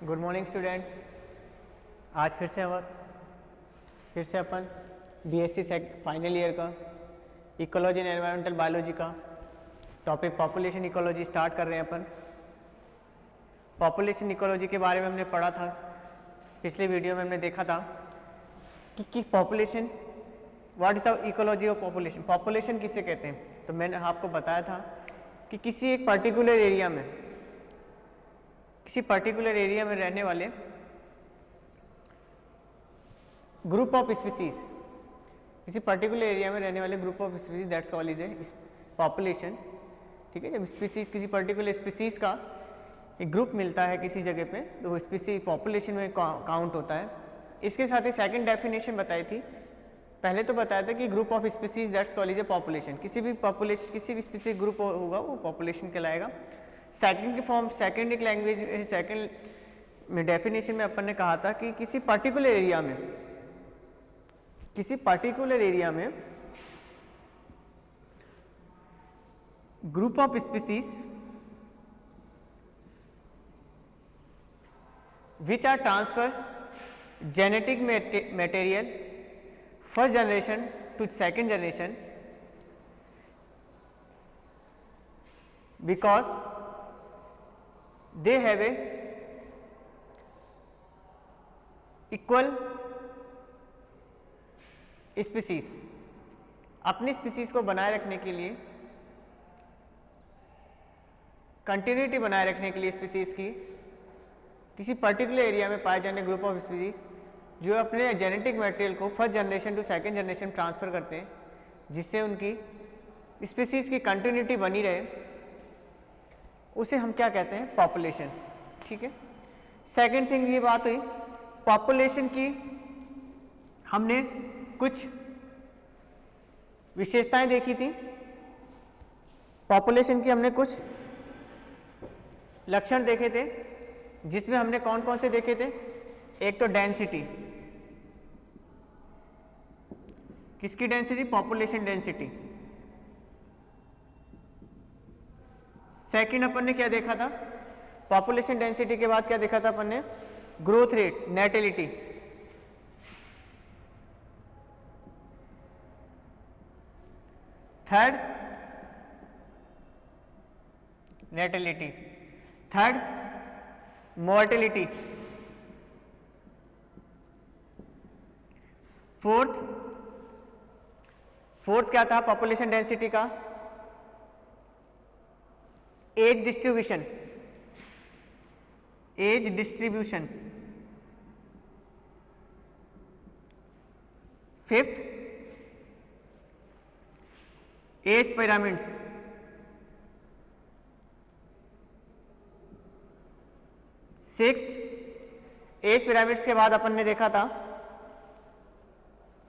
Good morning student. आज फिर से अपन बीएससी फाइनल ईयर का इकोलॉजी एंड एनवायरमेंटल बायोलॉजी का टॉपिक पॉपुलेशन इकोलॉजी स्टार्ट कर रहे हैं अपन। पॉपुलेशन इकोलॉजी के बारे में हमने पढ़ा था, पिछले वीडियो में हमने देखा था कि population, what is the ecology of population, population किसे कहते हैं। तो मैंने आपको बताया था कि किसी एक पर्टिकुलर एरिया में रहने वाले ग्रुप ऑफ स्पीसीज, किसी पर्टिकुलर एरिया में रहने वाले group of species, that's called is A population. ठीक है, जब स्पीसीज, किसी पर्टिकुलर स्पीसीज का एक ग्रुप मिलता है किसी जगह पे, तो वो स्पीसीज पॉपुलेशन में काउंट होता है। इसके साथ ही सेकंड डेफिनेशन बताई थी। पहले तो बताया था कि group of species that's called is A population, किसी भी स्पीसीज ग्रुप होगा वो पॉपुलेशन कहलाएगा। सेकंड की फॉर्म, सेकंड एक लैंग्वेज, सेकंड में डेफिनेशन में अपन ने कहा था कि किसी पर्टिकुलर एरिया में group of species which are transfer genetic material first generation to second generation because they have a equal species। अपनी स्पीसीज को बनाए रखने के लिए, कंटिन्यूटी बनाए रखने के लिए स्पीसीज की, किसी पर्टिकुलर एरिया में पाए जाने ग्रुप ऑफ स्पीसीज जो अपने जेनेटिक मटेरियल को first generation to second generation transfer करते हैं, जिससे उनकी स्पीसीज की कंटिन्यूटी बनी रहे, उसे हम क्या कहते हैं, पॉपुलेशन। ठीक है, सेकंड थिंग ये बात हुई पॉपुलेशन की। हमने कुछ विशेषताएं देखी थी पॉपुलेशन की, हमने कुछ लक्षण देखे थे, जिसमें हमने कौन कौन से देखे थे। एक तो डेंसिटी, किसकी डेंसिटी, पॉपुलेशन डेंसिटी। सेकंड अपन ने क्या देखा था, पॉपुलेशन डेंसिटी के बाद क्या देखा था अपन ने, growth rate, natality. Third natality, third mortality, fourth क्या था पॉपुलेशन डेंसिटी का, age distribution. Fifth age pyramids. Sixth age pyramids के बाद अपन ने देखा था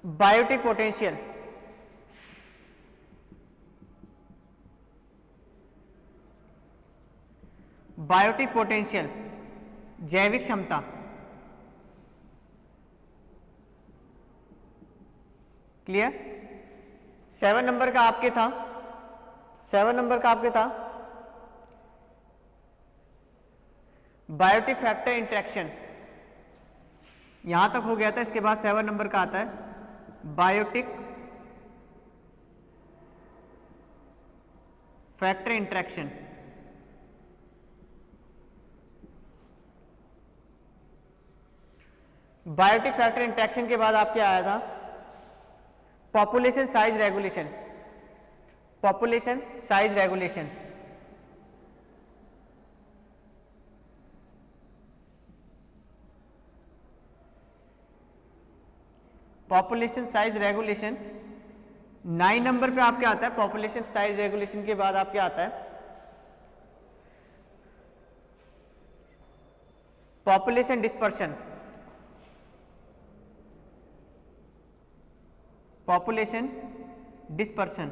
बायोटिक पोटेंशियल। बायोटिक पोटेंशियल, जैविक क्षमता। क्लियर। 7 नंबर का आपके था बायोटिक फैक्टर इंटरेक्शन। यहां तक हो गया था, इसके बाद 7 नंबर का आता है biotic factor interaction. Biotic factor interaction के बाद आपके आया था population size regulation. Population size regulation, population size regulation 9 number पे आपके आता है। पॉपुलेशन साइज रेगुलेशन के बाद आपके आता है population dispersion. Population dispersion,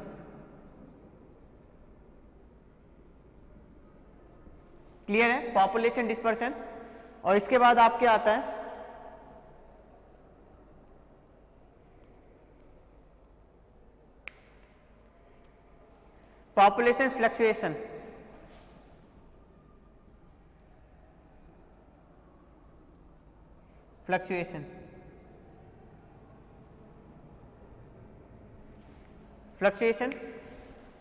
clear है, पॉपुलेशन डिस्पर्शन। और इसके बाद आपके आता है पॉपुलेशन फ्लक्चुएशन। फ्लक्चुएशन। फ्लक्चुएशन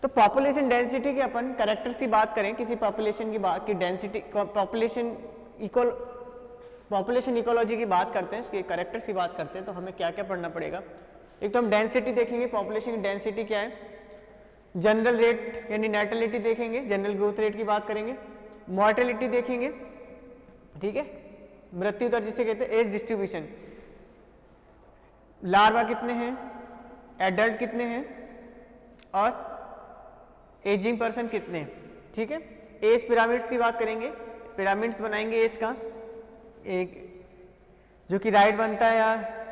तो पॉपुलेशन डेंसिटी के अपन कैरेक्टर्स की बात करें, किसी पॉपुलेशन की बात की डेंसिटी, पॉपुलेशन इकोलॉजी की बात करते हैं, उसके कैरेक्टर्स की बात करते हैं, तो हमें क्या क्या पढ़ना पड़ेगा। एक तो हम डेंसिटी देखेंगे, पॉपुलेशन की डेंसिटी क्या है, जनरल रेट यानी नेटलिटी देखेंगे, जनरल ग्रोथ रेट की बात करेंगे, मॉर्टेलिटी देखेंगे, ठीक है, मृत्यु दर जिसे कहते हैं, एज डिस्ट्रीब्यूशन, लार्वा कितने हैं, एडल्ट कितने हैं और एजिंग पर्सन कितने हैं, ठीक है। एज पिरामिड्स की बात करेंगे, पिरामिड्स बनाएंगे एज का, एक जो कि राइट बनता है या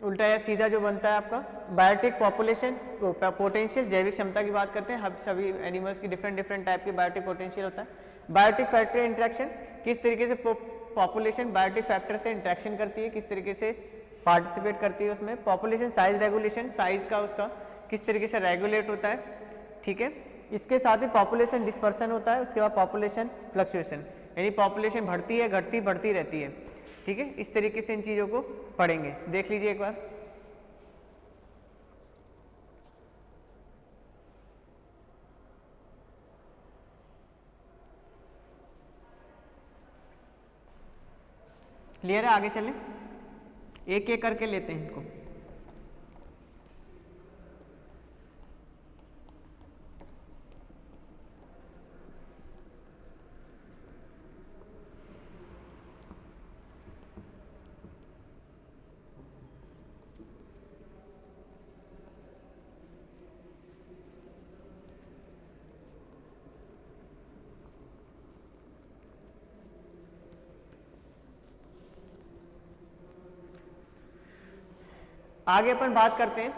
उल्टा या सीधा जो बनता है आपका। बायोटिक पॉपुलेशन पोटेंशियल, जैविक क्षमता की बात करते हैं, हम सभी एनिमल्स की डिफरेंट टाइप के बायोटिक पोटेंशियल होता है। बायोटिक फैक्टर इंटरेक्शन, किस तरीके से पॉपुलेशन बायोटिक फैक्टर से इंटरेक्शन करती है, किस तरीके से पार्टिसिपेट करती है उसमें। पॉपुलेशन साइज रेगुलेशन, साइज का उसका किस तरीके से रेगुलेट होता है, ठीक है। इसके साथ ही पॉपुलेशन डिस्पर्सन होता है, उसके बाद पॉपुलेशन फ्लक्चुएशन, यानी पॉपुलेशन बढ़ती है, घटती बढ़ती रहती है, ठीक है। इस तरीके से इन चीज़ों को पढ़ेंगे, देख लीजिए एक बार। क्लियर है, आगे चलें, एक एक करके लेते हैं इनको। आगे अपन बात करते हैं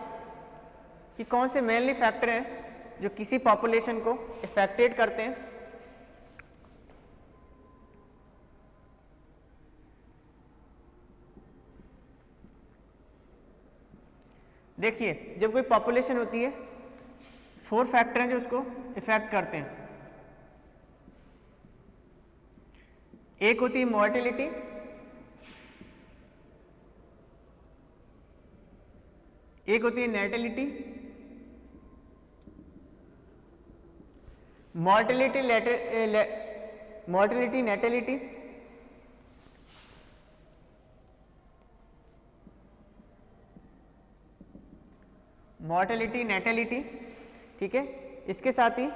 कि कौन से मेनली फैक्टर हैं जो किसी पॉपुलेशन को इफेक्टेड करते हैं। देखिए, जब कोई पॉपुलेशन होती है, 4 फैक्टर हैं जो उसको इफेक्ट करते हैं। एक होती है मोर्टेलिटी, एक होती है natality, mortality natality, mortality natality, ठीक है। इसके साथ ही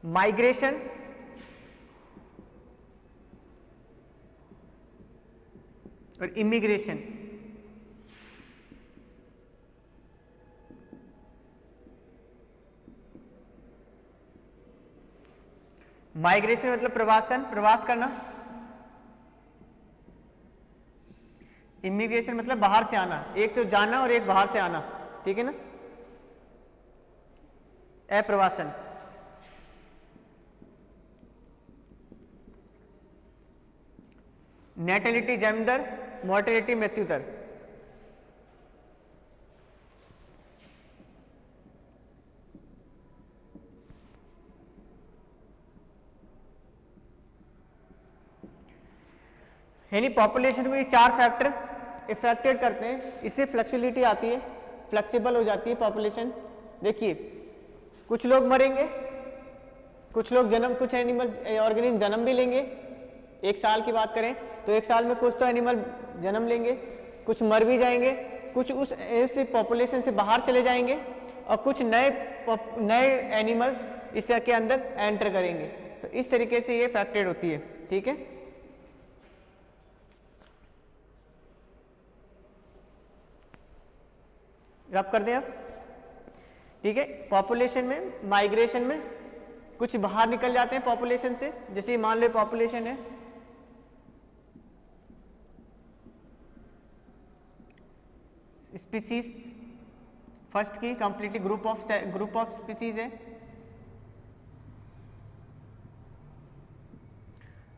माइग्रेशन, और इमिग्रेशन। माइग्रेशन मतलब प्रवास करना, इमिग्रेशन मतलब बाहर से आना, एक तो जाना और एक बाहर से आना, ठीक है ना, अप्रवासन। नेटलिटी जन्म दर, मोर्टेलिटी मृत्यु दर। यानी पॉपुलेशन को ये 4 फैक्टर इफेक्टेड करते हैं, इससे फ्लेक्सिबिलिटी आती है, फ्लेक्सिबल हो जाती है पॉपुलेशन। देखिए, कुछ लोग मरेंगे, कुछ लोग कुछ एनिमल्स ऑर्गेनिज्म जन्म भी लेंगे। 1 साल की बात करें तो 1 साल में कुछ तो एनिमल जन्म लेंगे, कुछ मर भी जाएंगे, कुछ उस पॉपुलेशन से बाहर चले जाएंगे और कुछ नए एनिमल्स इसके अंदर एंटर करेंगे। तो इस तरीके से ये फैक्टेड होती है, ठीक है। रब कर दें आप, ठीक है। पॉपुलेशन में, माइग्रेशन में कुछ बाहर निकल जाते हैं पॉपुलेशन से, जैसे मान लो पॉपुलेशन है, स्पीसीज फर्स्ट की कंप्लीटली ग्रुप ऑफ स्पीसीज है।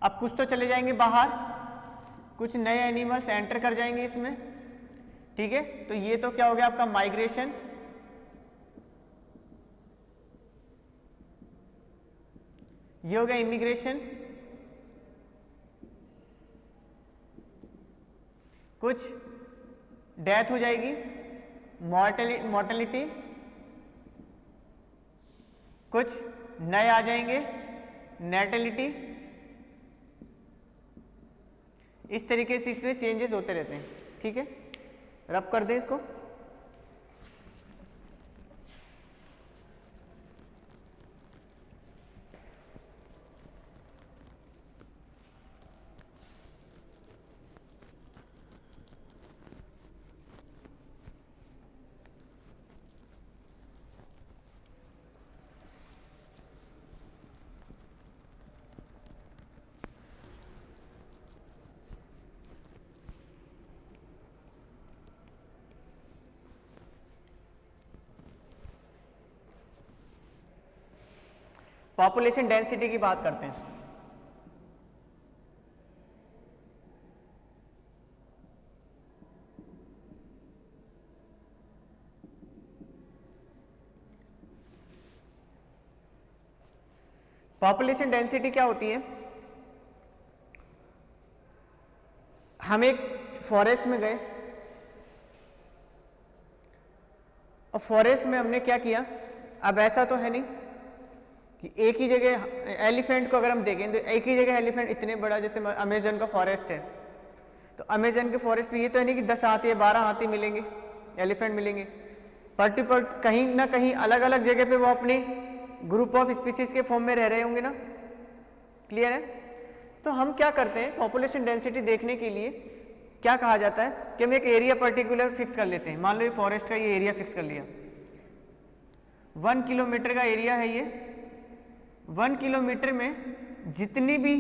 अब कुछ तो चले जाएंगे बाहर, कुछ नए एनिमल्स एंटर कर जाएंगे इसमें, ठीक है। तो ये तो क्या हो गया आपका माइग्रेशन। ये हो गया इमिग्रेशन। कुछ डेथ हो जाएगी, मॉर्टेलिटी, कुछ नए आ जाएंगे, नेटेलिटी। इस तरीके से इसमें चेंजेस होते रहते हैं। ठीक है, रब कर दें इसको। पॉपुलेशन डेंसिटी की बात करते हैं। पॉपुलेशन डेंसिटी क्या होती है? हम एक फॉरेस्ट में गए और फॉरेस्ट में हमने क्या किया, अब ऐसा तो है नहीं कि एक ही जगह एलिफेंट को अगर हम देखें तो एक ही जगह एलिफेंट इतने बड़ा, जैसे अमेजन का फॉरेस्ट है, तो अमेजन के फॉरेस्ट में ये तो है नहीं कि 10 हाथी या 12 हाथी मिलेंगे, एलिफेंट मिलेंगे। पर्टिकुलर कहीं ना कहीं अलग अलग जगह पे वो अपनी ग्रुप ऑफ स्पीसीज के फॉर्म में रह रहे होंगे ना। क्लियर है? तो हम क्या करते हैं, पॉपुलेशन डेंसिटी देखने के लिए क्या कहा जाता है कि हम एक एरिया पर्टिकुलर फिक्स कर लेते हैं। मान लो ये फॉरेस्ट का ये एरिया फिक्स कर लिया, 1 किलोमीटर का एरिया है ये। 1 किलोमीटर में जितनी भी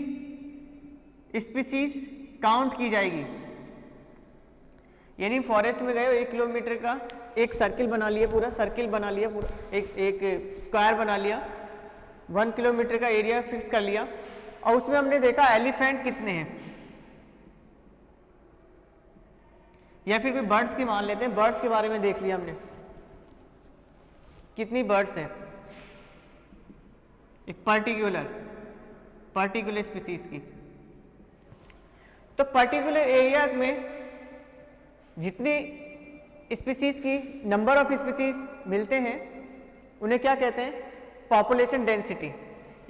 स्पीसीज काउंट की जाएगी, यानी फॉरेस्ट में गए 1 किलोमीटर का एक सर्किल बना लिया, पूरा सर्किल बना लिया, पूरा एक स्क्वायर बना लिया, 1 किलोमीटर का एरिया फिक्स कर लिया और उसमें हमने देखा एलिफेंट कितने हैं, या फिर भी बर्ड्स की मान लेते हैं, बर्ड्स के बारे में देख लिया हमने कितनी बर्ड्स हैं एक पर्टिकुलर स्पीसीज की। तो पर्टिकुलर एरिया में जितनी स्पीसीज की नंबर ऑफ स्पीसीज मिलते हैं उन्हें क्या कहते हैं, पॉपुलेशन डेंसिटी।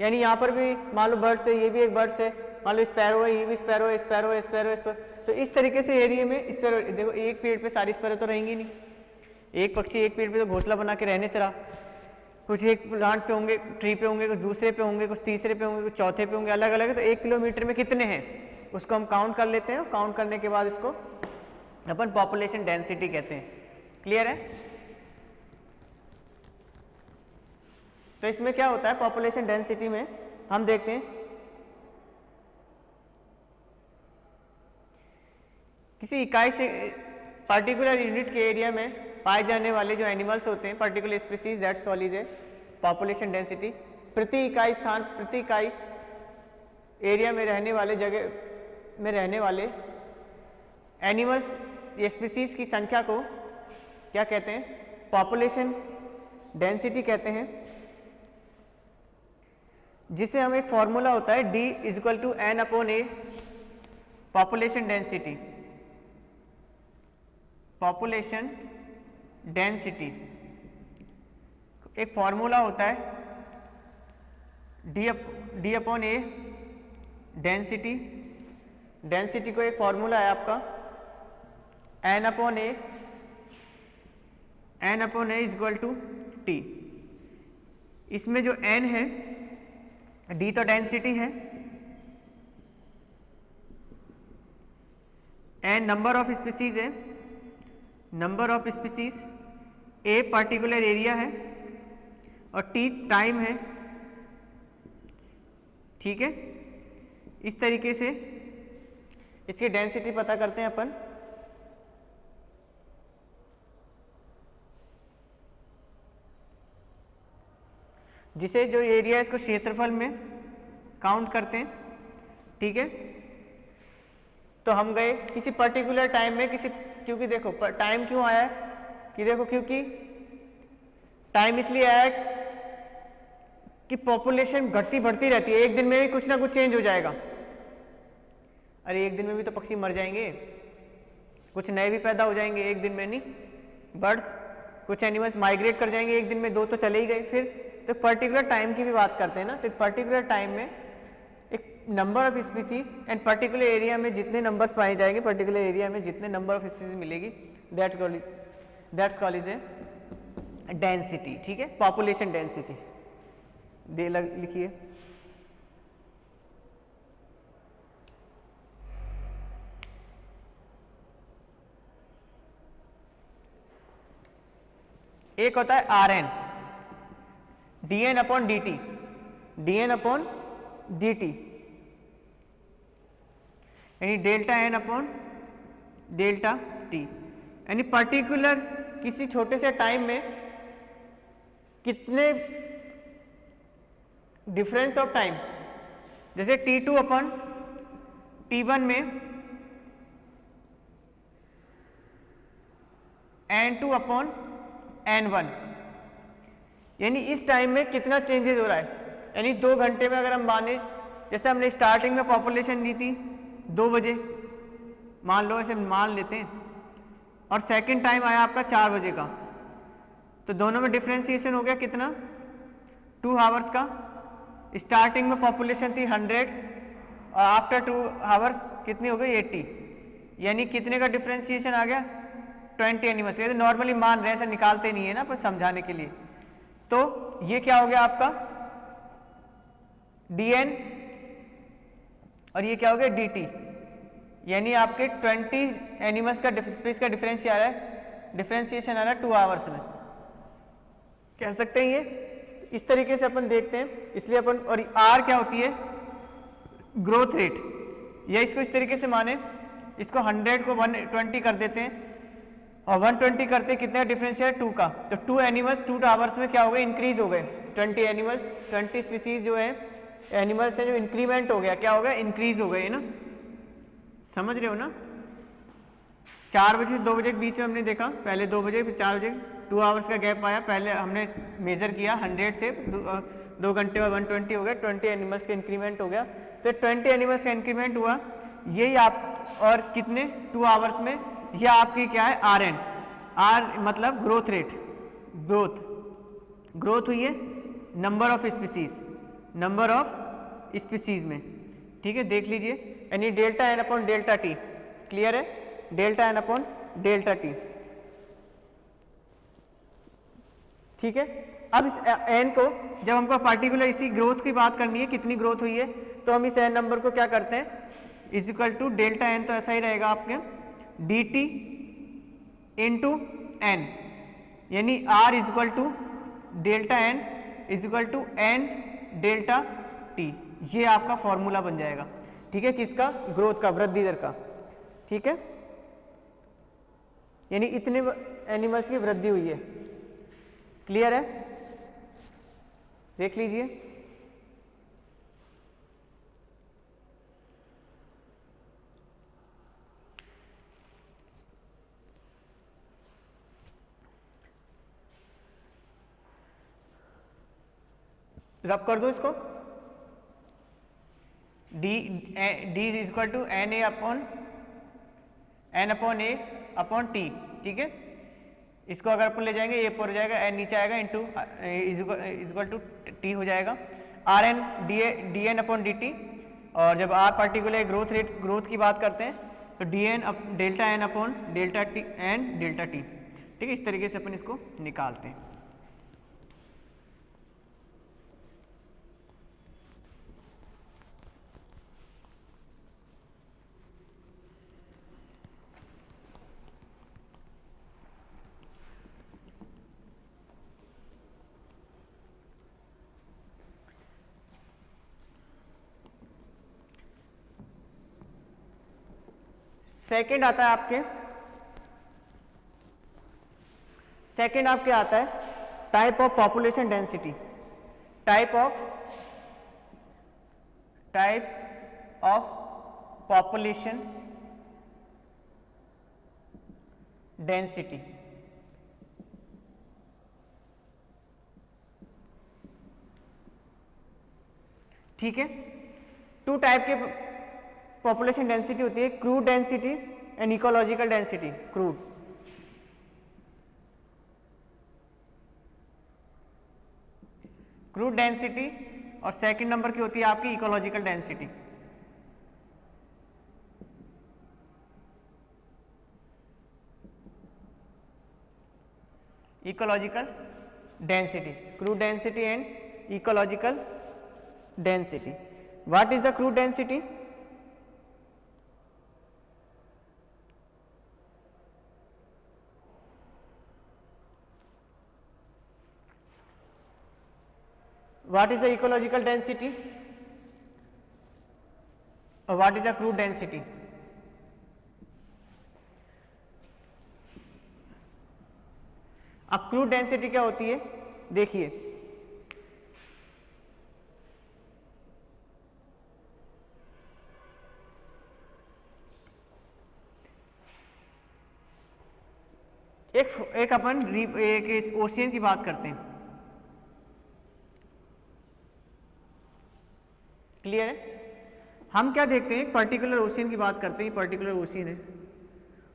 यानी यहाँ पर भी मान लो बर्ड्स है, ये भी एक बर्ड्स है, मान लो स्पैरो है, ये भी स्पैरो है, स्पैरो है, स्पैरो है, स्पैरो। तो इस तरीके से एरिया में स्पैरो, देखो एक पेड़ पे सारी स्पैरो तो रहेंगी नहीं, एक पक्षी एक पेड़ पे तो घोंसला बना के रहने से रहा, कुछ एक प्लांट पे होंगे, ट्री पे होंगे, कुछ दूसरे पे होंगे, कुछ तीसरे पे होंगे, कुछ चौथे पे होंगे, अलग अलग है। तो 1 किलोमीटर में कितने हैं उसको हम काउंट कर लेते हैं, और काउंट करने के बाद इसको अपन पॉपुलेशन डेंसिटी कहते हैं। क्लियर है? तो इसमें क्या होता है, पॉपुलेशन डेंसिटी में हम देखते हैं किसी इकाई से पर्टिकुलर यूनिट के एरिया में पाए जाने वाले जो एनिमल्स होते हैं, particular species, that's called is population density. प्रति इकाई स्थान, प्रति इकाई एरिया में रहने वाले जगह में रहने वाले एनिमल्स या स्पीसीज की संख्या को क्या कहते हैं, पॉपुलेशन डेंसिटी कहते हैं। जिसे हम एक फॉर्मूला होता है D = N/A, population density, population density एक फॉर्मूला होता है D/A, डेंसिटी। डेंसिटी को एक फॉर्मूला है आपका N/A = T। इसमें जो N है, D तो डेंसिटी है, N नंबर ऑफ स्पीसीज है, number of species, A particular area है और T टाइम है। ठीक है, इस तरीके से इसकी डेंसिटी पता करते हैं अपन। जिसे जो एरिया है इसको क्षेत्रफल में काउंट करते हैं। ठीक है, तो हम गए किसी पर्टिकुलर टाइम में, किसी, क्योंकि देखो टाइम क्यों आया है कि देखो, क्योंकि टाइम इसलिए आया है कि पॉपुलेशन घटती बढ़ती रहती है, एक दिन में भी कुछ ना कुछ चेंज हो जाएगा। अरे एक दिन में भी तो पक्षी मर जाएंगे, कुछ नए भी पैदा हो जाएंगे एक दिन में, नहीं बर्ड्स, कुछ एनिमल्स माइग्रेट कर जाएंगे एक दिन में, 2 तो चले ही गए फिर। तो पर्टिकुलर टाइम की भी बात करते हैं ना, तो एक पर्टिकुलर टाइम में एक number of species and particular area में जितने नंबर्स पाए जाएंगे, पर्टिकुलर एरिया में जितने नंबर ऑफ स्पीसीज मिलेगी, that's called is a density. ठीक है, पॉपुलेशन डेंसिटी दे लिखिए। एक होता है R N, D N upon D T, D N upon D T, यानी delta N upon delta T, यानी पर्टिकुलर किसी छोटे से टाइम में कितने डिफरेंस ऑफ टाइम, जैसे T2 अपॉन T1 में N2 अपॉन N1, यानी इस टाइम में कितना चेंजेस हो रहा है। यानी 2 घंटे में अगर हम माने, जैसे हमने स्टार्टिंग में पॉपुलेशन ली थी 2 बजे, मान लो ऐसे मान लेते हैं, और सेकंड टाइम आया आपका 4 बजे का, तो दोनों में डिफ्रेंसिएशन हो गया कितना, 2 आवर्स का। स्टार्टिंग में पॉपुलेशन थी 100 और आफ्टर 2 आवर्स कितनी हो गई 80, यानी कितने का डिफ्रेंसिएशन आ गया 20 एनिमल्स। तो नॉर्मली मान रहे हैं, ऐसा निकालते नहीं है ना, पर समझाने के लिए। तो ये क्या हो गया आपका dn और ये क्या हो गया dt, यानी आपके 20 एनिमल्स का स्पेस का डिफरेंस आ रहा है, डिफरेंशिएशन आ रहा है 2 आवर्स में, कह सकते हैं ये। इस तरीके से अपन देखते हैं, इसलिए अपन, और r क्या होती है ग्रोथ रेट, या इसको इस तरीके से माने, इसको 100 को 120 कर देते हैं और 120 करते हैं कितने डिफरेंस है 2 का, तो 2 एनिमल्स 2 आवर्स में क्या हो गए इंक्रीज हो गए, 20 एनिमल्स 20 स्पीसीज जो है एनिमल्स है जो इंक्रीमेंट हो गया, क्या हो गया इंक्रीज हो गए, है ना, समझ रहे हो ना। 4 बजे से 2 बजे के बीच में हमने देखा, पहले 2 बजे फिर 4 बजे, 2 आवर्स का गैप आया, पहले हमने मेजर किया 100 थे, 2 घंटे में 120 हो गया, 20 एनिमल्स का इंक्रीमेंट हो गया। तो 20 एनिमल्स का इंक्रीमेंट हुआ, यही आप, और कितने 2 आवर्स में, यह आपकी क्या है आर एन, आर मतलब ग्रोथ रेट, ग्रोथ हुई है number of species, number of species में। ठीक है, देख लीजिए, यानी delta N upon delta T, clear है, delta N upon delta T. ठीक है, अब इस एन को जब हमको पर्टिकुलर इसी ग्रोथ की बात करनी है, कितनी ग्रोथ हुई है, तो हम इस एन नंबर को क्या करते हैं, is equal to delta N, तो ऐसा ही रहेगा आपके डी टी इंटू एन, यानी R is equal to delta N is equal to N delta T, ये आपका फॉर्मूला बन जाएगा। ठीक है, किसका, ग्रोथ का, वृद्धि दर का। ठीक है, यानी इतने एनिमल्स की वृद्धि हुई है, क्लियर है, देख लीजिए। रब कर दो इसको, D is equal to N A upon A upon T. ठीक है, इसको अगर अपन ले जाएंगे ये ऊपर हो जाएगा, एन नीचे आएगा, into is equal to T हो जाएगा, R N D N upon D T. और जब आर पर्टिकुलर ग्रोथ की बात करते हैं तो D N delta N upon delta T N delta T. ठीक है, इस तरीके से अपन इसको निकालते हैं। सेकंड आता है आपके, सेकंड आपके आता है type of population density, types of population density. ठीक है, 2 टाइप के पॉपुलेशन डेंसिटी होती है, crude density and ecological density crude. Crude density और सेकंड नंबर की होती है आपकी ecological density. Ecological density, crude density and ecological density. What is the crude density? What is the ecological density or what is the crude density? अब crude density क्या होती है देखिए, एक अपन एक ओशियन की बात करते हैं, क्लियर है? हम क्या देखते हैं, पर्टिकुलर ओशियन की बात करते हैं, पर्टिकुलर ओशियन है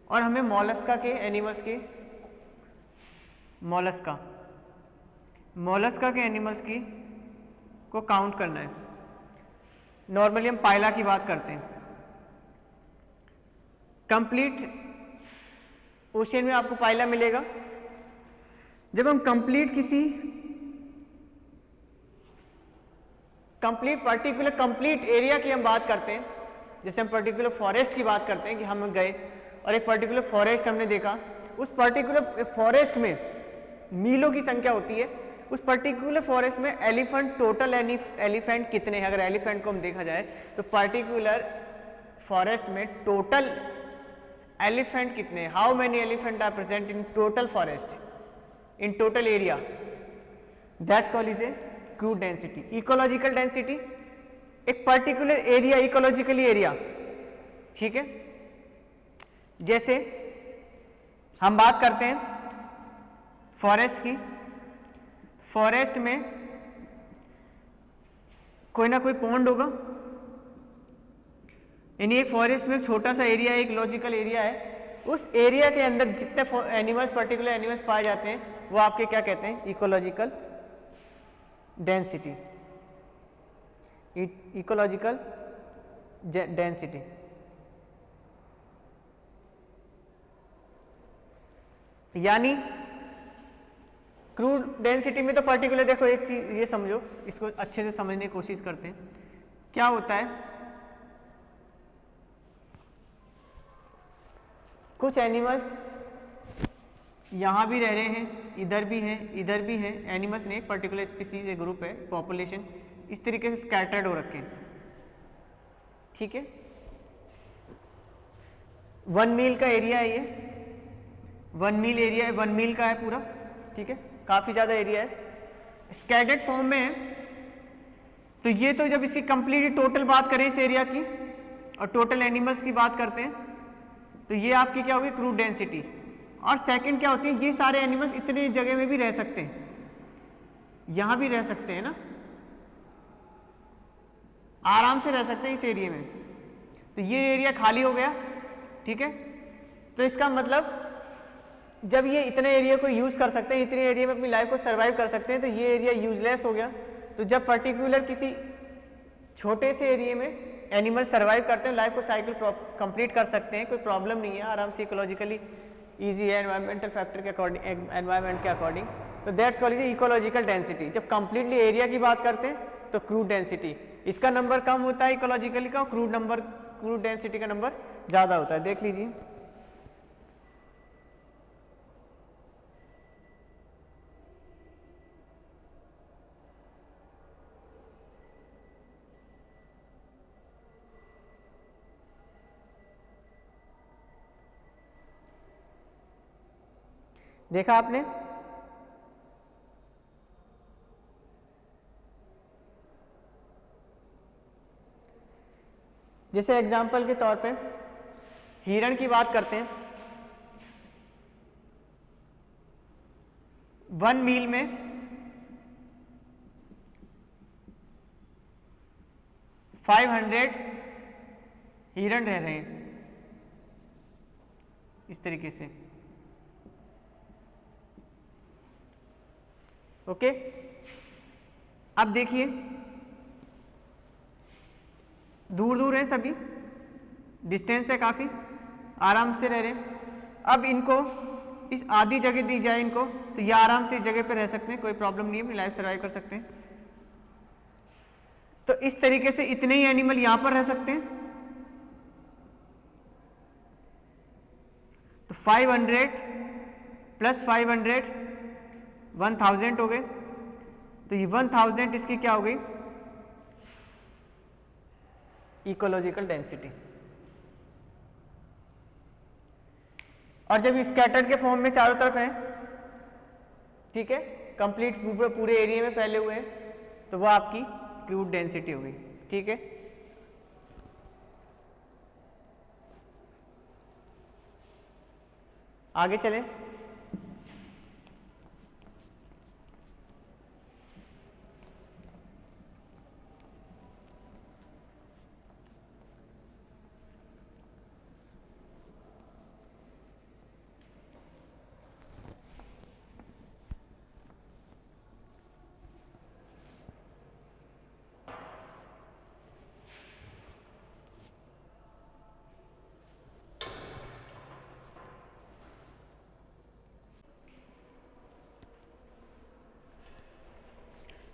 और हमें मॉलस्का के एनिमल्स के मॉलस्का के एनिमल्स की को काउंट करना है। नॉर्मली हम पाइला की बात करते हैं। कंप्लीट ओशियन में आपको पाइला मिलेगा। जब हम कंप्लीट एरिया की हम बात करते हैं, जैसे हम पर्टिकुलर फॉरेस्ट की बात करते हैं कि हम गए और एक पर्टिकुलर फॉरेस्ट हमने देखा, उस पर्टिकुलर फॉरेस्ट में मीलों की संख्या होती है, उस पर्टिकुलर फॉरेस्ट में एलिफेंट, टोटल एलिफेंट कितने हैं, अगर एलिफेंट को हम देखा जाए तो पर्टिकुलर फॉरेस्ट में टोटल एलिफेंट कितने, how many elephant are present in total forest, in total area, that's called is a crude density. Ecological density एक पर्टिकुलर एरिया, इकोलॉजिकली एरिया, ठीक है। जैसे हम बात करते हैं फॉरेस्ट की, फॉरेस्ट में कोई ना कोई पॉन्ड होगा, यानी एक फॉरेस्ट में छोटा सा एरिया, एक लॉजिकल एरिया है, उस एरिया के अंदर जितने एनिमल्स, पर्टिकुलर एनिमल्स पाए जाते हैं वो आपके क्या कहते हैं, इकोलॉजिकल डेंसिटी, इकोलॉजिकल डेंसिटी। यानी क्रूड डेंसिटी में तो पर्टिकुलर, देखो एक चीज ये समझो, इसको अच्छे से समझने की कोशिश करते हैं। क्या होता है, कुछ एनिमल्स यहां भी रह रहे हैं, इधर भी हैं, इधर भी हैं, एनिमल्स ने एक पर्टिकुलर स्पीसीज, एक ग्रुप है, पॉपुलेशन इस तरीके से स्कैटर्ड हो रखे हैं, ठीक है। 1 मील का एरिया है ये, 1 मील एरिया है, 1 मील का है पूरा, ठीक है, काफी ज्यादा एरिया है, स्कैटर्ड फॉर्म में है। तो ये तो जब इसकी कंप्लीट टोटल बात करें इस एरिया की और टोटल एनिमल्स की बात करते हैं तो ये आपकी क्या होगी, क्रूड डेंसिटी। और सेकंड क्या होती है, ये सारे एनिमल्स इतनी जगह में भी रह सकते हैं, यहां भी रह सकते हैं ना, आराम से रह सकते हैं इस एरिया में। तो ये एरिया खाली हो गया, ठीक है। तो इसका मतलब जब ये इतने एरिया को यूज कर सकते हैं, इतने एरिया में अपनी लाइफ को सर्वाइव कर सकते हैं, तो ये एरिया यूजलेस हो गया। तो जब पर्टिकुलर किसी छोटे से एरिया में एनिमल सर्वाइव करते हैं, लाइफ को साइकिल कंप्लीट कर सकते हैं, कोई प्रॉब्लम नहीं है, आराम से, इकोलॉजिकली ईजी है, एनवायरमेंटल फैक्टर के अकॉर्डिंग, एनवायरमेंट के अकॉर्डिंग। तो दैट्स कॉल्ड इकोलॉजिकल डेंसिटी। जब कंप्लीटली एरिया की बात करते हैं तो क्रूड डेंसिटी, इसका नंबर कम होता है इकोलॉजिकली का, क्रूड डेंसिटी का नंबर ज्यादा होता है। देख लीजिए, देखा आपने, जैसे एग्जाम्पल के तौर पे हिरण की बात करते हैं, 1 मील में 500 हिरण रह रहे हैं, इस तरीके से। ओके, अब देखिए दूर दूर है सभी, डिस्टेंस है काफ़ी, आराम से रह रहे हैं। अब इनको इस आधी जगह दी जाए इनको, तो ये आराम से इस जगह पे रह सकते हैं, कोई प्रॉब्लम नहीं है, अपनी लाइफ सर्वाइव कर सकते हैं। तो इस तरीके से इतने ही एनिमल यहां पर रह सकते हैं। तो 500 प्लस 500 1000 हो गए। तो ये 1000 इसकी क्या हो गई, इकोलॉजिकल डेंसिटी। और जब स्कैटर्ड के फॉर्म में चारों तरफ है, ठीक है, कंप्लीट पूरे एरिया में फैले हुए हैं, तो वो आपकी क्रूड डेंसिटी हो गई। ठीक है, आगे चलें।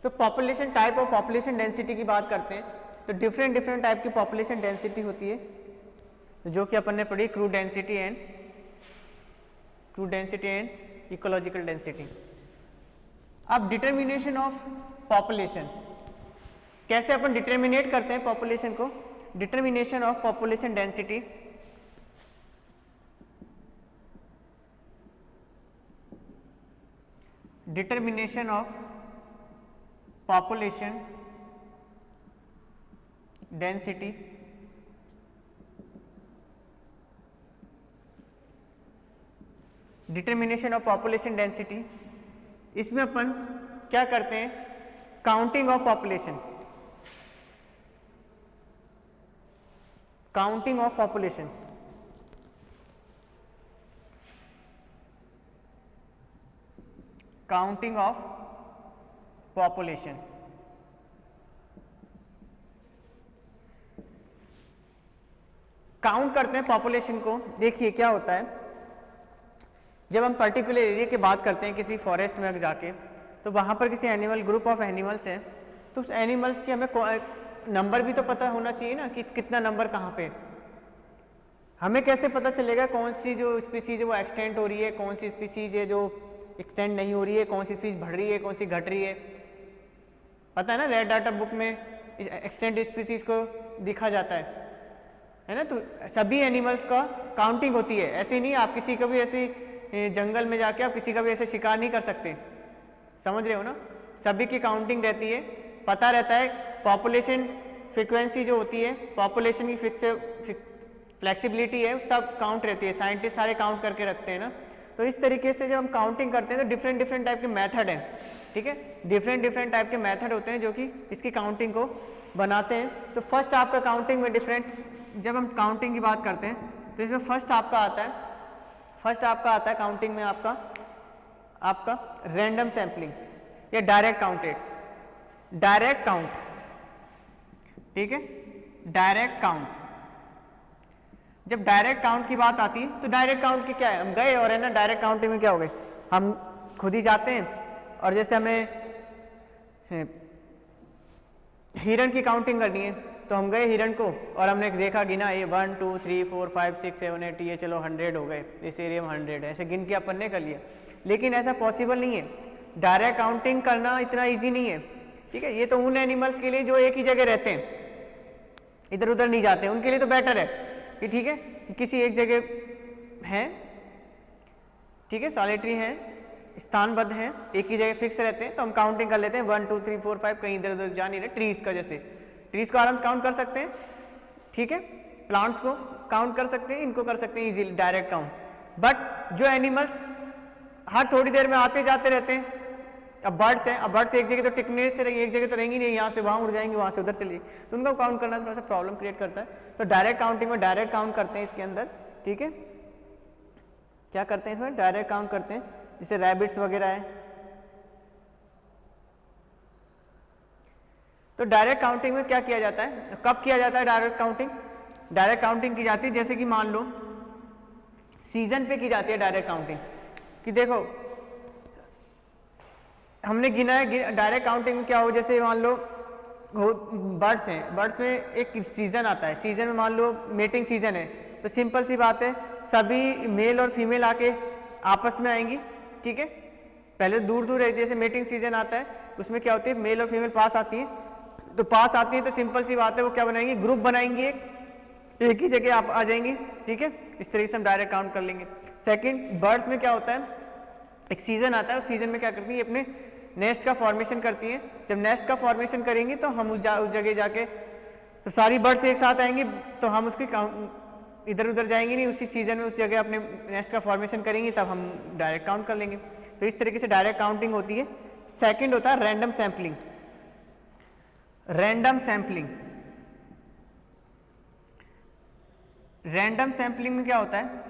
तो पॉपुलेशन टाइप और पॉपुलेशन डेंसिटी की बात करते हैं, तो डिफरेंट टाइप की पॉपुलेशन डेंसिटी होती है, तो जो कि अपन ने पढ़ी crude density and ecological density. अब डिटर्मिनेशन ऑफ पॉपुलेशन, कैसे अपन डिटर्मिनेट करते हैं पॉपुलेशन को। Determination of population density, determination of population density determination of population density, इसमें अपन क्या करते हैं, counting of population, counting of population, counting of population. Count करते हैं पॉपुलेशन को। देखिए क्या होता है, जब हम पर्टिकुलर एरिया की बात करते हैं किसी फॉरेस्ट में जाके, तो वहां पर किसी एनिमल, ग्रुप ऑफ एनिमल्स है, तो उस एनिमल्स की हमें नंबर भी तो पता होना चाहिए ना, कि कितना नंबर कहाँ पे। हमें कैसे पता चलेगा कौन सी जो स्पीसीज है वो एक्सटेंड हो रही है, कौन सी स्पीसीज है जो एक्सटेंड नहीं हो रही है, कौन सी स्पीसीज बढ़ रही है, कौन सी घट रही है। पता है ना, रेड डाटा बुक में एक्सटेंड स्पीसीज को दिखा जाता है ना। तो सभी एनिमल्स का काउंटिंग होती है, ऐसे नहीं आप किसी का भी ऐसे जंगल में जाके आप किसी का भी ऐसे शिकार नहीं कर सकते, समझ रहे हो ना। सभी की काउंटिंग रहती है, पता रहता है पॉपुलेशन फ्रीक्वेंसी जो होती है, पॉपुलेशन की फ्लेक्सिबिलिटी है, सब काउंट रहती है, साइंटिस्ट सारे काउंट करके रखते हैं ना। तो इस तरीके से जब हम काउंटिंग करते हैं तो डिफरेंट टाइप के मेथड हैं, ठीक है, डिफरेंट टाइप के मेथड होते हैं जो कि इसकी काउंटिंग को बनाते हैं। तो फर्स्ट आपका काउंटिंग में जब हम काउंटिंग की बात करते हैं तो इसमें फर्स्ट आपका आता है काउंटिंग में आपका रैंडम सैम्पलिंग या डायरेक्ट काउंट, ठीक है, डायरेक्ट काउंट। जब डायरेक्ट काउंट की बात आती है तो डायरेक्ट काउंट की क्या है, हम गए और है ना, डायरेक्ट काउंटिंग में क्या हो गए, हम खुद ही जाते हैं और जैसे हमें हिरण की काउंटिंग करनी है तो हम गए हिरण को और हमने देखा, गिना, ये 1 2 3 4 5 6 7 8, ये चलो 100 हो गए, इस एरिया में 100 है, ऐसे गिन के अपन ने कर लिया। लेकिन ऐसा पॉसिबल नहीं है, डायरेक्ट काउंटिंग करना इतना ईजी नहीं है, ठीक है। ये तो उन एनिमल्स के लिए जो एक ही जगह रहते हैं, इधर उधर नहीं जाते, उनके लिए तो बेटर है कि ठीक है कि किसी एक जगह है, ठीक है, सॉलिटरी है, स्थानबद्ध है, एक ही जगह फिक्स रहते हैं, तो हम काउंटिंग कर लेते हैं 1 2 3 4 5, कहीं इधर उधर जा नहीं रहे। ट्रीज का, जैसे ट्रीज को आराम से काउंट कर सकते हैं, ठीक है, प्लांट्स को काउंट कर सकते हैं, इनको कर सकते हैं इजीली डायरेक्ट काउंट। बट जो एनिमल्स हर थोड़ी देर में आते जाते रहते हैं, अब बर्ड्स हैं, अब बर्ड्स एक जगह तो टिकने से रहेंगे, एक जगह तो रहेंगी नहीं, यहाँ से वहाँ उड़ जाएंगे, वहाँ से उधर चलिए, तो उनको काउंट करना थोड़ा सा प्रॉब्लम क्रिएट करता है। तो डायरेक्ट काउंटिंग में डायरेक्ट काउंट करते हैं इसके अंदर, ठीक है। क्या करते हैं इसमें, डायरेक्ट काउंट करते हैं, जैसे रैबिट्स वगैरह है। तो डायरेक्ट काउंटिंग में क्या किया जाता है, कब किया जाता है डायरेक्ट काउंटिंग? डायरेक्ट काउंटिंग की जाती है जैसे कि मान लो सीजन पे की जाती है डायरेक्ट काउंटिंग, कि देखो हमने गिना है। डायरेक्ट काउंटिंग में क्या हो, जैसे मान लो बर्ड्स हैं, बर्ड्स में एक सीजन आता है, सीजन में मान लो मेटिंग सीजन है, तो सिंपल सी बात है सभी मेल और फीमेल आके आपस में आएंगी, ठीक है। पहले दूर दूर रहती है, जैसे मेटिंग सीजन आता है उसमें क्या होती है, मेल और फीमेल पास आती है, तो पास आती है तो सिंपल सी बात है वो क्या बनाएंगी, ग्रुप बनाएंगी, एक ही जगह आप आ जाएंगी, ठीक है। इस तरीके से हम डायरेक्ट काउंट कर लेंगे। सेकंड, बर्ड्स में क्या होता है, एक सीजन आता है, उस सीजन में क्या करती है, अपने नेस्ट का फॉर्मेशन करती है। जब नेस्ट का फॉर्मेशन करेंगी तो हम उस जगह जाके तो सारी बर्ड्स एक साथ आएंगी, तो हम उसकी इधर उधर जाएंगे नहीं, उसी सीजन में उस जगह अपने नेस्ट का फॉर्मेशन करेंगी, तब हम डायरेक्ट काउंट कर लेंगे। तो इस तरीके से डायरेक्ट काउंटिंग होती है। सेकंड होता है random sampling. Random sampling, random sampling में क्या होता है,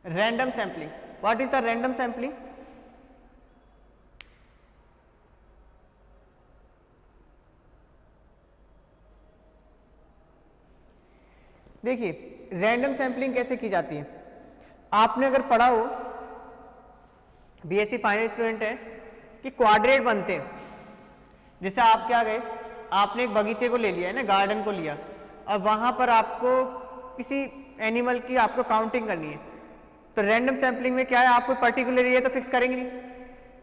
random sampling, what is the random sampling? देखिए रैंडम सैंपलिंग कैसे की जाती है, आपने अगर पढ़ा हो, बीएससी फाइनल स्टूडेंट है, कि क्वाड्रेट बनते हैं। जैसे आप क्या गए, आपने एक बगीचे को ले लिया है ना, गार्डन को लिया, और वहां पर आपको किसी एनिमल की आपको काउंटिंग करनी है, तो रैंडम सैंपलिंग में क्या है, आपको पर्टिकुलर एरिया तो फिक्स करेंगे नहीं,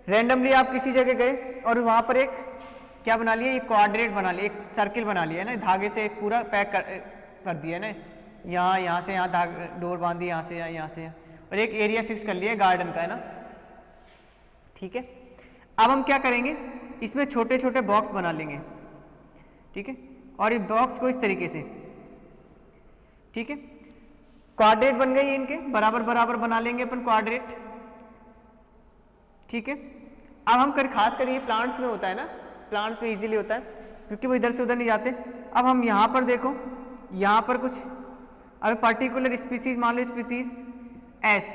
रैंडमली आप किसी जगह गए और वहां पर एक क्या बना लिया, एक क्वाड्रेट बना लिया, एक सर्किल बना लिया है ना, धागे से एक पूरा पैक कर दिया है ना, यहाँ से यहाँ डोर बांध दी, यहाँ से यहाँ से यहाँ, और एक एरिया फिक्स कर लिया गार्डन का, है ना, ठीक है। अब हम क्या करेंगे, इसमें छोटे छोटे बॉक्स बना लेंगे, ठीक है, और इस बॉक्स को इस तरीके से, ठीक है, क्वाड्रेट बन गई इनके, बराबर बराबर बना लेंगे अपन क्वाड्रेट, ठीक है। अब हम खास कर ये प्लांट्स में होता है ना, प्लांट्स में इजीली होता है क्योंकि वो इधर से उधर नहीं जाते। अब हम यहाँ पर देखो, यहाँ पर कुछ अब पर्टिकुलर स्पीसीज मान लो, स्पीसीज एस,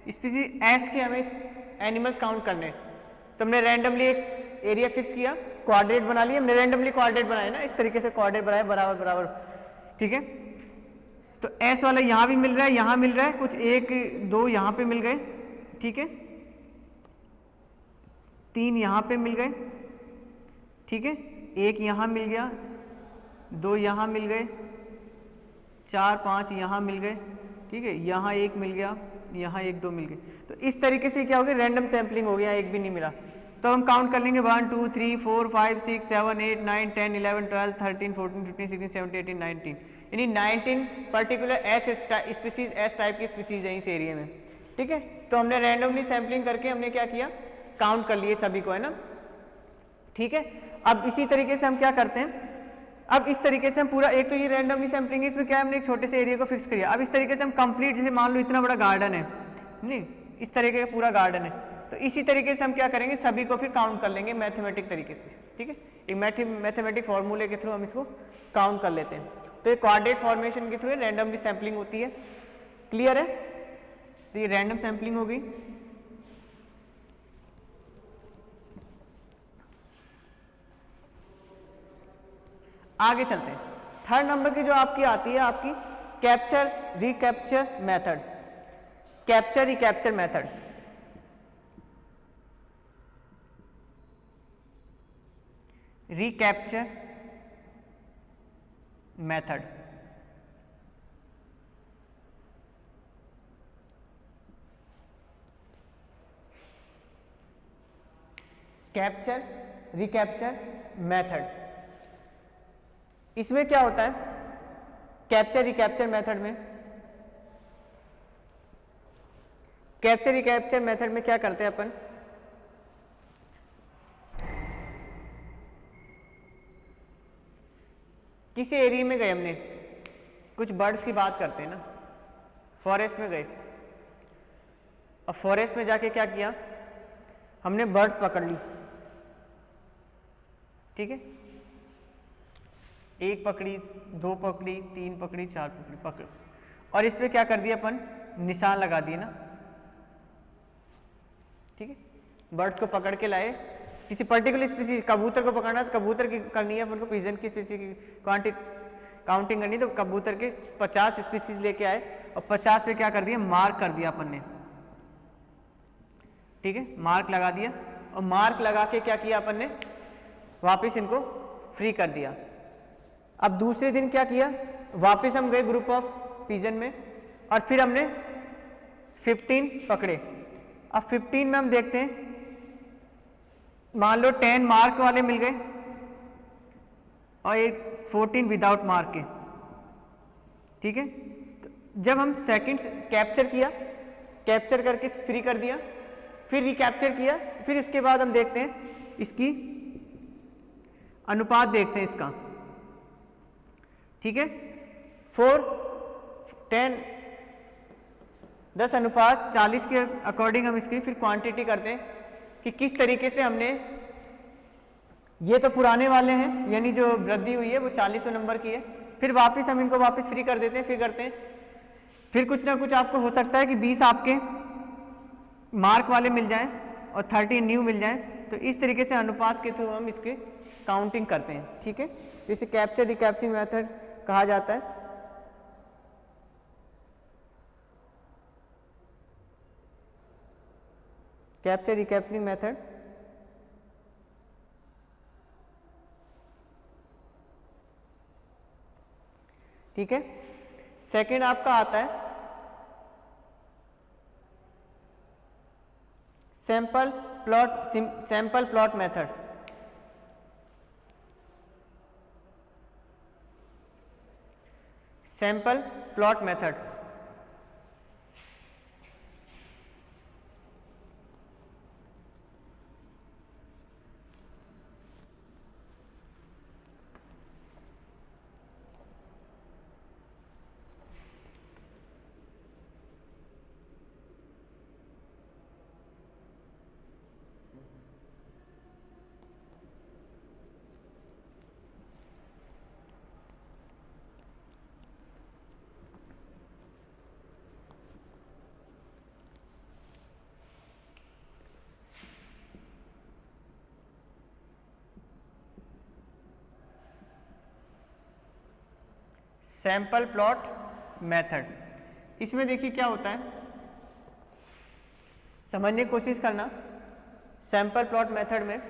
स्पीसीज एस के हमें एनिमल्स काउंट करने हैं, तो हमने रैंडमली एक एरिया फिक्स किया, क्वाड्रेट बना लिया, हमने रैंडमली क्वाड्रेट बनाया ना, इस तरीके से क्वाड्रेट बनाया बराबर बराबर, ठीक है। तो एस वाला यहाँ भी मिल रहा है, यहाँ मिल रहा है, कुछ एक दो यहाँ पे मिल गए, ठीक है, तीन यहाँ पे मिल गए, ठीक है, एक यहाँ मिल गया, दो यहाँ मिल गए, चार पांच यहाँ मिल गए, ठीक है, यहाँ एक मिल गया, यहाँ एक दो मिल गए। तो इस तरीके से क्या हो गया, रैंडम सैंपलिंग हो गया, एक भी नहीं मिला, तो हम काउंट कर लेंगे 1 2 3 4 5 6 7 8 9 10 11 12 13 14 15 16 17 18 19, यानी 19 particular S species, S type की स्पीसीज है इस एरिया में, ठीक है। तो हमने रैंडमली सैंपलिंग करके हमने क्या किया, काउंट कर लिए सभी को, है ना, ठीक है। अब इसी तरीके से हम क्या करते हैं, अब इस तरीके से हम पूरा, एक तो ये रैंडमली सैंपलिंग है, इसमें क्या है, हमने एक छोटे से एरिया को फिक्स किया। अब इस तरीके से हम कंप्लीट, जैसे मान लो इतना बड़ा गार्डन है, नहीं, इस तरीके का पूरा गार्डन है, तो इसी तरीके से हम क्या करेंगे, सभी को फिर काउंट कर लेंगे मैथमेटिक तरीके से, ठीक है। एक मैथमेटिक फॉर्मूले के थ्रू हम इसको काउंट कर लेते हैं। तो ये क्वाड्रेट फॉर्मेशन के थ्रू रैंडमली सैंपलिंग होती है, क्लियर है। तो ये रैंडम सैंपलिंग हो गई। आगे चलते हैं, थर्ड नंबर की जो आपकी आती है, आपकी capture recapture method, capture recapture method. Recapture method, capture recapture method, इसमें क्या होता है, कैप्चर रिकैप्चर मेथड में, कैप्चर रिकैप्चर मेथड में क्या करते हैं अपन, किसी एरिया में गए, हमने कुछ बर्ड्स की बात करते हैं ना, फॉरेस्ट में गए, अब फॉरेस्ट में जाके क्या किया, हमने बर्ड्स पकड़ ली, ठीक है, 1 पकड़ी, 2 पकड़ी, 3 पकड़ी, 4 पकड़ी, और इस पर क्या कर दिया अपन, निशान लगा दिए ना, ठीक है। बर्ड्स को पकड़ के लाए, किसी पर्टिकुलर स्पीसीज, कबूतर को पकड़ना तो कबूतर की करनी है अपन को, पिजन की स्पीसीज की काउंटिंग करनी, तो कबूतर के 50 स्पीसीज लेके आए और 50 पे क्या कर दिया, मार्क कर दिया अपन ने, ठीक है, मार्क लगा दिया। और मार्क लगा के क्या किया अपन ने, वापस इनको फ्री कर दिया। अब दूसरे दिन क्या किया, वापस हम गए ग्रुप ऑफ पिजन में और फिर हमने 15 पकड़े। अब 15 में हम देखते हैं, मान लो 10 मार्क वाले मिल गए और 14 विदाउट मार्क के, ठीक है। तो जब हम सेकंड कैप्चर किया, कैप्चर करके फ्री कर दिया, फिर रिकैप्चर किया, फिर इसके बाद हम देखते हैं इसकी अनुपात देखते हैं इसका, ठीक है। 4, 10, 10 अनुपात 40 के अकॉर्डिंग हम इसकी फिर क्वांटिटी करते हैं कि किस तरीके से हमने, ये तो पुराने वाले हैं यानी जो वृद्धि हुई है वो 40वें नंबर की है, फिर वापस हम इनको वापस फ्री कर देते हैं, फिर करते हैं, फिर कुछ ना कुछ आपको हो सकता है कि 20 आपके मार्क वाले मिल जाएं और 30 न्यू मिल जाएं, तो इस तरीके से अनुपात के थ्रू हम इसके काउंटिंग करते हैं, ठीक है। इसे कैप्चर रिकैप्चरिंग मेथड कहा जाता है। कैप्चर रिकैप्चरिंग मेथड, ठीक है। सेकंड आपका आता है sample plot method. Sample plot method, sample plot method. इसमें देखिए क्या होता है, समझने की कोशिश करना। सैंपल प्लॉट मेथड में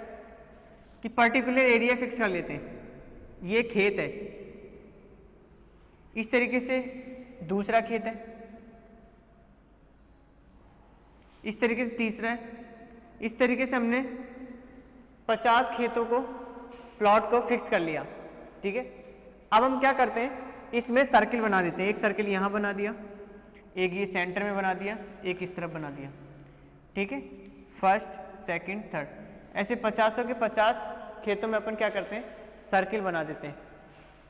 कि पर्टिकुलर एरिया फिक्स कर लेते हैं, ये खेत है, इस तरीके से दूसरा खेत है, इस तरीके से तीसरा है, इस तरीके से हमने 50 खेतों को, प्लॉट को फिक्स कर लिया, ठीक है। अब हम क्या करते हैं, इसमें सर्किल बना देते हैं, एक सर्किल यहाँ बना दिया, एक ये सेंटर में बना दिया, एक इस तरफ बना दिया, ठीक है। फर्स्ट, सेकंड, थर्ड, ऐसे 50 के 50 खेतों में अपन क्या करते हैं, सर्किल बना देते हैं।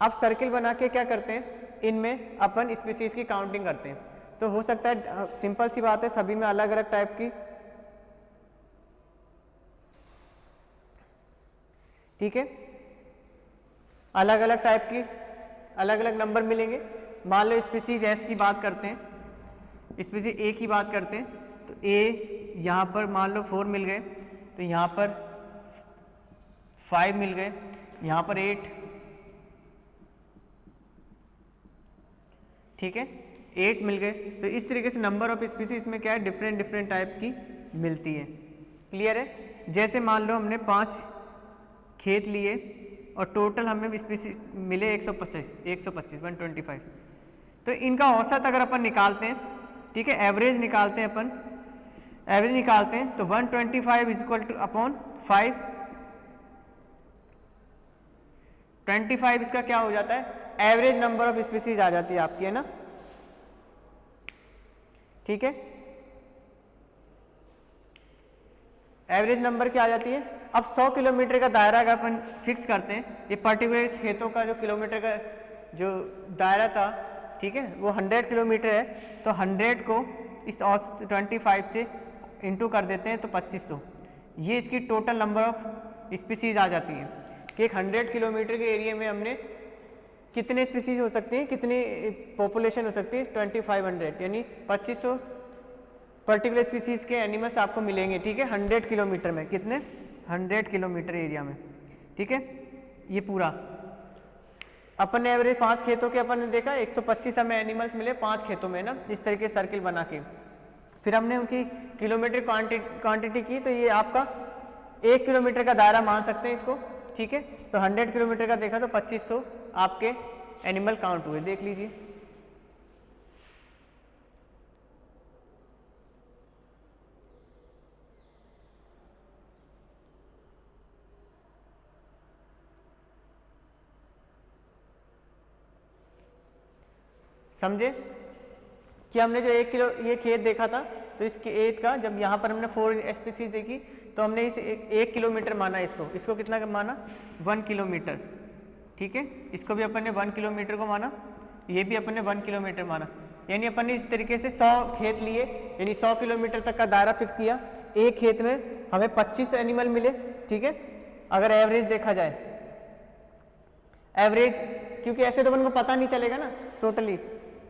अब सर्किल बना के क्या करते हैं, इनमें अपन स्पीसीज की काउंटिंग करते हैं। तो हो सकता है, सिंपल सी बात है, सभी में अलग अलग टाइप की, ठीक है, अलग अलग टाइप की अलग अलग नंबर मिलेंगे। मान लो स्पीसीज एस की बात करते हैं, स्पीसीज ए की बात करते हैं, तो ए यहाँ पर मान लो 4 मिल गए, तो यहाँ पर 5 मिल गए, यहाँ पर 8, ठीक है, 8 मिल गए। तो इस तरीके से नंबर ऑफ स्पीसीज में क्या है, डिफरेंट डिफरेंट टाइप की मिलती है। क्लियर है। जैसे मान लो हमने 5 खेत लिए और टोटल हमें स्पीसीज मिले 125 125, तो इनका औसत अगर अपन निकालते हैं, ठीक है, एवरेज निकालते हैं अपन, एवरेज निकालते हैं तो 125 इज इक्वल टू अपॉन 5, 25 इसका क्या हो जाता है, एवरेज नंबर ऑफ स्पीसीज आ जाती है आपकी, है ना, ठीक है। एवरेज नंबर क्या आ जाती है। अब 100 किलोमीटर का दायरा अगर अपन फिक्स करते हैं, ये पर्टिकुलर खेतों का जो किलोमीटर का जो दायरा था, ठीक है, वो 100 किलोमीटर है, तो 100 को इस 25 से इंटू कर देते हैं तो 2500, ये इसकी टोटल नंबर ऑफ स्पीसीज आ जाती है कि एक 100 किलोमीटर के एरिया में हमने कितने स्पीसीज हो सकती हैं, कितनी पॉपुलेशन हो सकती है, 2500 यानी 2500 पर्टिकुलर स्पीसीज के एनिमल्स आपको मिलेंगे, ठीक है, 100 किलोमीटर में, कितने 100 किलोमीटर एरिया में, ठीक है। ये पूरा अपन ने एवरेज 5 खेतों के अपन ने देखा 125 हमें एनिमल्स मिले 5 खेतों में ना, इस तरीके सर्किल बना के फिर हमने उनकी किलोमीटर क्वांटिटी की, तो ये आपका 1 किलोमीटर का दायरा मान सकते हैं इसको, ठीक है। तो 100 किलोमीटर का देखा तो 2500 आपके एनिमल काउंट हुए, देख लीजिए। समझे कि हमने जो 1 किलो ये खेत देखा था, तो इस खेत का जब यहाँ पर हमने 4 स्पीसीज देखी तो हमने इस 1 किलोमीटर माना, इसको कितना माना 1 किलोमीटर, ठीक है। इसको भी अपन ने 1 किलोमीटर को माना, ये भी अपन ने 1 किलोमीटर माना, यानी अपन ने इस तरीके से 100 खेत लिए, यानी 100 किलोमीटर तक का दायरा फिक्स किया। एक खेत में हमें 25 एनिमल मिले, ठीक है। अगर एवरेज देखा जाए, एवरेज क्योंकि ऐसे तो अपन को पता नहीं चलेगा ना टोटली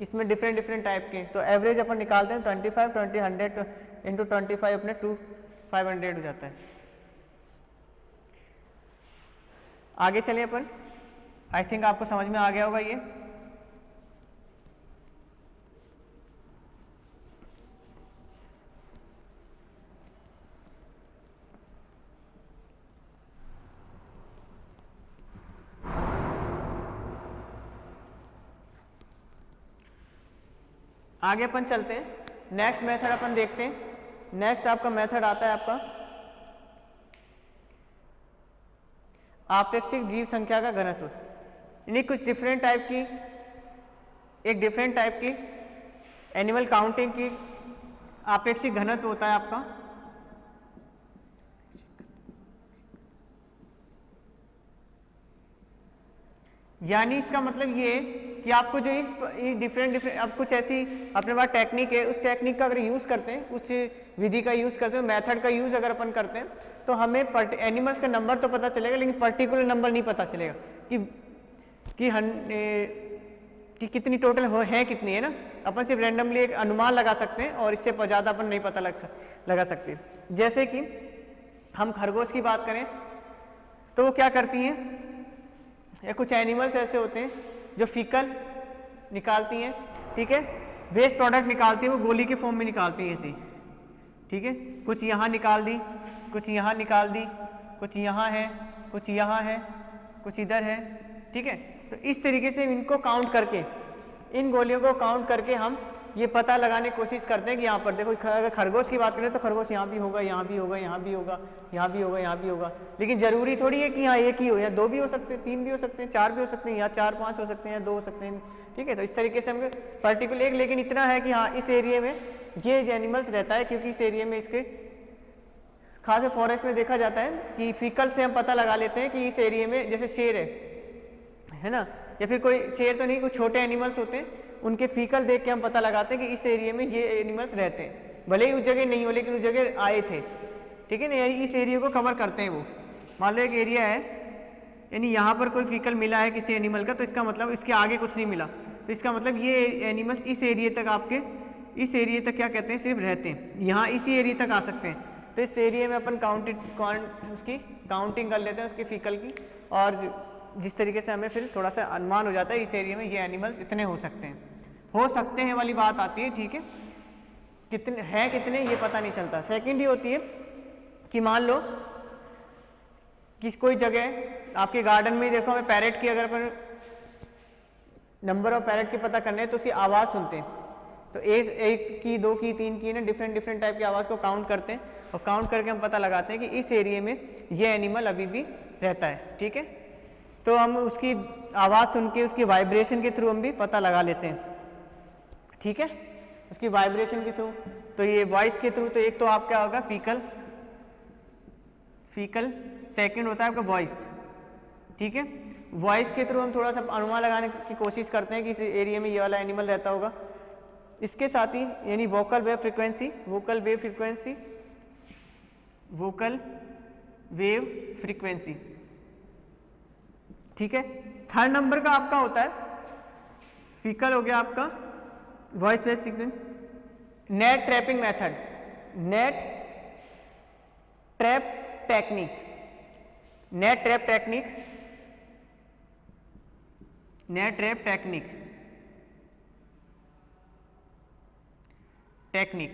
इसमें डिफरेंट टाइप के, तो एवरेज अपन निकालते हैं 25 20 100 इंटू 25 अपने 2500 हो जाता है। आगे चलिए अपन, आई थिंक आपको समझ में आ गया होगा ये। आगे अपन चलते हैं, नेक्स्ट मेथड अपन देखते हैं। नेक्स्ट आपका मेथड आता है आपका आपेक्षिक जीव संख्या का घनत्व, यानी कुछ डिफरेंट टाइप की, एक डिफरेंट टाइप की एनिमल काउंटिंग की आपेक्षिक घनत्व होता है आपका। यानी इसका मतलब ये कि आपको जो इस डिफरेंट अब कुछ ऐसी अपने पास टेक्निक है, उस टेक्निक का अगर यूज़ करते हैं, उस विधि का यूज़ करते हैं, मेथड का यूज़ अगर अपन करते हैं, तो हमें एनिमल्स का नंबर तो पता चलेगा, लेकिन पर्टिकुलर नंबर नहीं पता चलेगा कि कितनी टोटल है कितनी, है ना। अपन सिर्फ रैंडमली एक अनुमान लगा सकते हैं और इससे ज़्यादा अपन नहीं पता लगा सकते। जैसे कि हम खरगोश की बात करें तो वो क्या करती हैं, या कुछ एनिमल्स ऐसे होते हैं जो फीकल निकालती हैं, ठीक है, वेस्ट प्रोडक्ट निकालती है, वो गोली के फॉर्म में निकालती है ऐसी, ठीक है। कुछ यहाँ निकाल दी, कुछ यहाँ निकाल दी, कुछ यहाँ है, कुछ यहाँ है, कुछ इधर है, ठीक है। तो इस तरीके से इनको काउंट करके, इन गोलियों को काउंट करके हम ये पता लगाने की कोशिश करते हैं कि यहाँ पर देखो, अगर खरगोश की बात करें तो खरगोश यहाँ भी होगा, यहाँ भी होगा, यहाँ भी होगा, यहाँ भी होगा, यहाँ भी होगा, लेकिन जरूरी थोड़ी है कि यहाँ एक ही हो, या 2 भी हो सकते हैं, 3 भी हो सकते हैं, 4 भी हो सकते हैं, या 4 5 हो सकते हैं, या 2 हो सकते हैं, ठीक है। तो इस तरीके से हम पर्टिकुलर एक, लेकिन इतना है कि हाँ इस एरिया में ये एनिमल्स रहता है, क्योंकि इस एरिया में इसके खास फॉरेस्ट में देखा जाता है कि फीकल से हम पता लगा लेते हैं कि इस एरिया में जैसे शेर है ना, या फिर कोई शेर तो नहीं, कुछ छोटे एनिमल्स होते हैं, उनके फीकल देख के हम पता लगाते हैं कि इस एरिया में ये एनिमल्स रहते हैं, भले ही उस जगह नहीं हो लेकिन उस जगह आए थे, ठीक है ना। यानी इस एरिया को कवर करते हैं वो। मान लो एक एरिया है, यानी यहाँ पर कोई फीकल मिला है किसी एनिमल का, तो इसका मतलब इसके आगे कुछ नहीं मिला, तो इसका मतलब ये एनिमल्स इस एरिया तक, आपके इस एरिया तक क्या कहते हैं, सिर्फ रहते हैं, यहाँ इसी एरिया तक आ सकते हैं। तो इस एरिया में अपन उसकी काउंटिंग कर लेते हैं उसकी फीकल की, और जिस तरीके से हमें फिर थोड़ा सा अनुमान हो जाता है इस एरिया में ये एनिमल्स इतने हो सकते हैं वाली बात आती है, ठीक है। कितने हैं कितने ये पता नहीं चलता। सेकंड ही होती है कि मान लो कि कोई जगह आपके गार्डन में देखो, हमें पैरेट की अगर अपन नंबर ऑफ पैरेट के पता करने हैं तो उसकी आवाज़ सुनते हैं, तो एक की, 2 की, 3 की ना, डिफरेंट टाइप की आवाज़ को काउंट करते हैं, और काउंट करके हम पता लगाते हैं कि इस एरिया में ये एनिमल अभी भी रहता है, ठीक है। तो हम उसकी आवाज़ सुन के उसकी वाइब्रेशन के थ्रू हम भी पता लगा लेते हैं, ठीक है, उसकी वाइब्रेशन के थ्रू। तो ये वॉइस के थ्रू, तो एक तो आपका होगा फीकल, सेकंड होता है आपका वॉइस, ठीक है। वॉइस के थ्रू हम थोड़ा सा अनुमान लगाने की कोशिश करते हैं कि इस एरिया में ये वाला एनिमल रहता होगा। इसके साथ ही यानी वोकल वेव फ्रीक्वेंसी, ठीक है। थर्ड नंबर का आपका होता है फीकल हो गया आपका voice based sequence, net trapping method, net trap technique, net trap technique, net trap technique, technique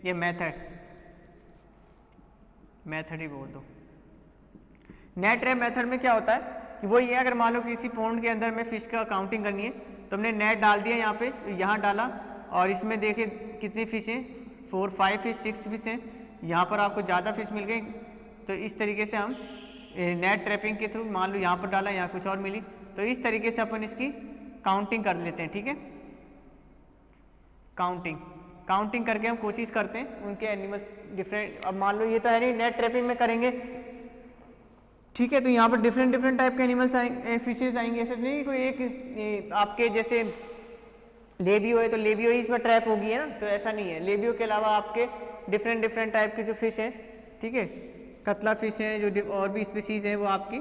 ये मेथड, मेथड ही बोल दो। नेट ट्रैप मेथड में क्या होता है कि वो ये अगर मान लो किसी पॉन्ड के अंदर में फिश का काउंटिंग करनी है तो हमने नेट डाल दिया यहाँ पे, यहाँ डाला और इसमें देखिए कितनी फिश हैं, 4 5 फिश 6 फिश हैं, यहाँ पर आपको ज़्यादा फिश मिल गई। तो इस तरीके से हम नेट ट्रैपिंग के थ्रू मान लो यहाँ पर डाला, यहाँ कुछ और मिली, तो इस तरीके से अपन इसकी काउंटिंग कर लेते हैं। ठीक है, काउंटिंग करके हम कोशिश करते हैं उनके एनिमल्स डिफरेंट। अब मान लो ये तो है नहीं, नेट ट्रैपिंग में करेंगे, ठीक है, तो यहाँ पर डिफरेंट टाइप के एनिमल्स आएंगे, फिशेज आएंगे। ऐसे नहीं कोई एक आपके जैसे लेबियो है तो लेबियो ही इसमें ट्रैप होगी है ना, तो ऐसा नहीं है। लेबियो के अलावा आपके डिफरेंट टाइप के जो फिश है, ठीक है, कतला फिश है जो और भी स्पीसीज है वो आपकी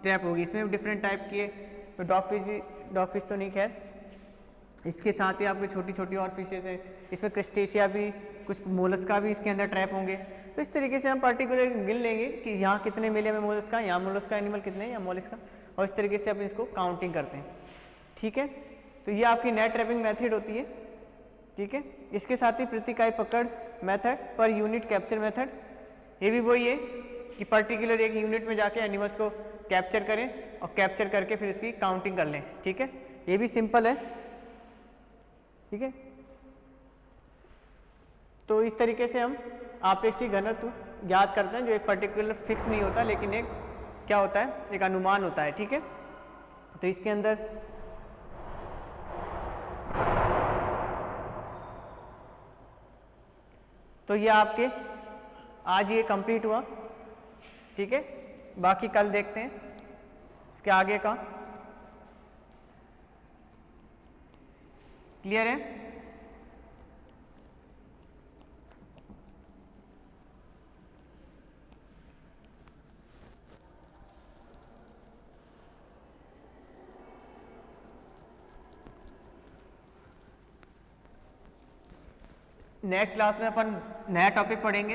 ट्रैप होगी। इसमें डिफरेंट टाइप की है, तो डॉग फिश तो नहीं, खैर इसके साथ ही आपके छोटी और फिशेज हैं, इसमें क्रिस्टेशिया भी, कुछ मोलस्का भी इसके अंदर ट्रैप होंगे। तो इस तरीके से हम पर्टिकुलर गिन लेंगे कि यहाँ कितने मिले हमें मोलस्का, यहाँ मोलस्का एनिमल कितने हैं, या मोलस्का, और इस तरीके से अपन इसको काउंटिंग करते हैं। ठीक है, तो ये आपकी नेट ट्रैपिंग मेथड होती है। ठीक है, इसके साथ ही प्रति इकाई पकड़ method, per unit capture method, ये भी वही है कि पर्टिकुलर एक यूनिट में जाके एनिमल्स को कैप्चर करें और कैप्चर करके फिर उसकी काउंटिंग कर लें। ठीक है, ये भी सिंपल है। ठीक है, तो इस तरीके से हम आपेक्षिक घनत्व ज्ञात करते हैं, जो एक पर्टिकुलर फिक्स नहीं होता, लेकिन एक क्या होता है, एक अनुमान होता है। ठीक है, तो इसके अंदर तो ये आपके आज ये कंप्लीट हुआ। ठीक है, बाकी कल देखते हैं इसके आगे का। क्लियर है? नेक्स्ट क्लास में अपन नया टॉपिक पढ़ेंगे,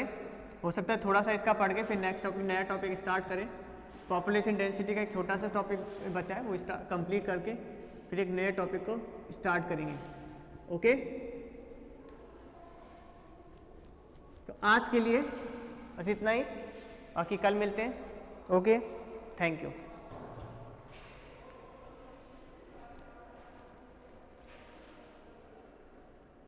हो सकता है थोड़ा सा इसका पढ़ के फिर नेक्स्ट टॉपिक नया टॉपिक स्टार्ट करें। पॉपुलेशन डेंसिटी का एक छोटा सा टॉपिक बचा है, वो कंप्लीट करके फिर एक नए टॉपिक को स्टार्ट करेंगे। ओके, तो आज के लिए बस इतना ही, बाकी कल मिलते हैं। Okay, thank you.